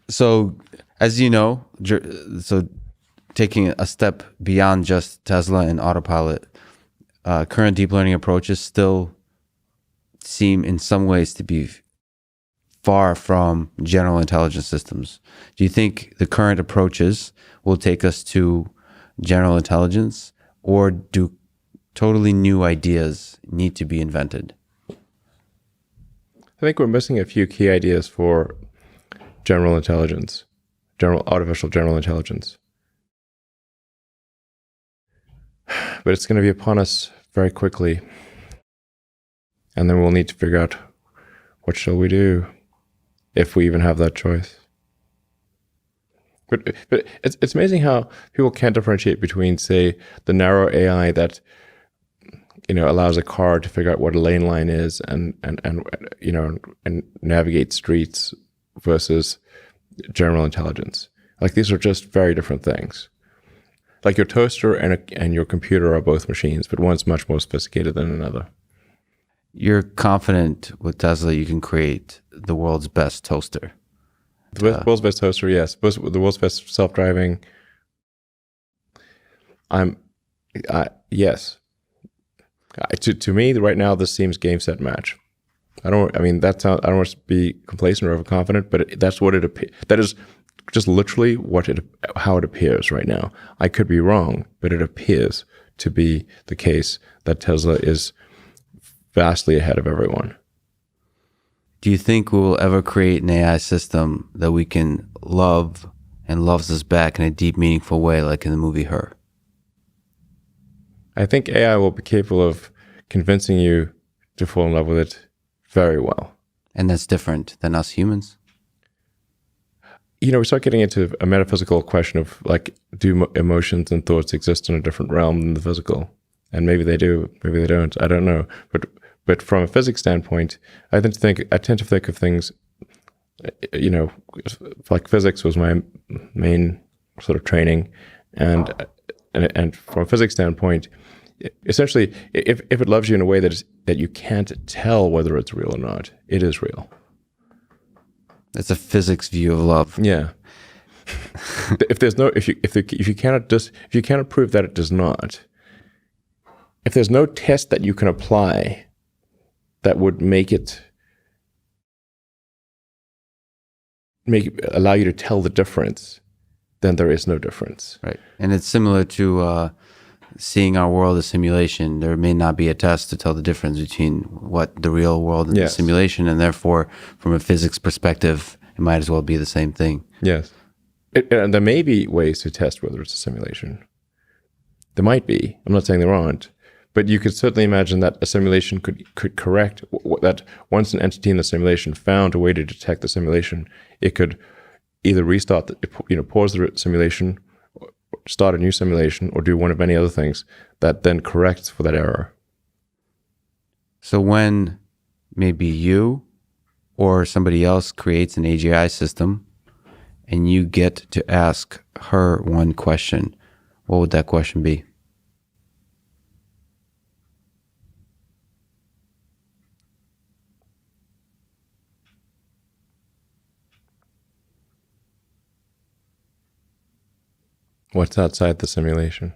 So, as you know, so taking a step beyond just Tesla and autopilot, current deep learning approaches still seem in some ways to be far from general intelligence systems. Do you think the current approaches will take us to general intelligence, or do totally new ideas need to be invented? I think we're missing a few key ideas for general intelligence, artificial general intelligence. But it's going to be upon us very quickly. And then we'll need to figure out, what shall we do, if we even have that choice. But it's amazing how people can't differentiate between, say, the narrow AI that allows a car to figure out what a lane line is and navigate streets, versus general intelligence. Like, these are just very different things. Like, your toaster and your computer are both machines, but one's much more sophisticated than another. You're confident with Tesla you can create the world's best toaster? The world's best toaster, yes. The world's best self-driving. Yes. To me, right now, this seems game, set, match. I don't want to be complacent or overconfident, but that is just literally how it appears right now. I could be wrong, but it appears to be the case that Tesla is vastly ahead of everyone. Do you think we will ever create an AI system that we can love and loves us back in a deep, meaningful way, like in the movie Her? I think AI will be capable of convincing you to fall in love with it very well. And that's different than us humans? We start getting into a metaphysical question of, like, do emotions and thoughts exist in a different realm than the physical? And maybe they do, maybe they don't. I don't know. But from a physics standpoint, I tend to think of things, like physics was my main sort of training, and from a physics standpoint, essentially, if it loves you in a way that you can't tell whether it's real or not, it is real. It's a physics view of love. Yeah. If you cannot prove that it does not, if there's no test that you can apply that would allow you to tell the difference, then there is no difference. Right. And it's similar to seeing our world as simulation. There may not be a test to tell the difference between what the real world and the simulation, and therefore, from a physics perspective, it might as well be the same thing. Yes. And there may be ways to test whether it's a simulation. There might be. I'm not saying there aren't. But you could certainly imagine that a simulation could correct that. Once an entity in the simulation found a way to detect the simulation, it could either restart, pause the simulation, start a new simulation, or do one of many other things that then corrects for that error. So when maybe you or somebody else creates an AGI system and you get to ask her one question, what would that question be? What's outside the simulation?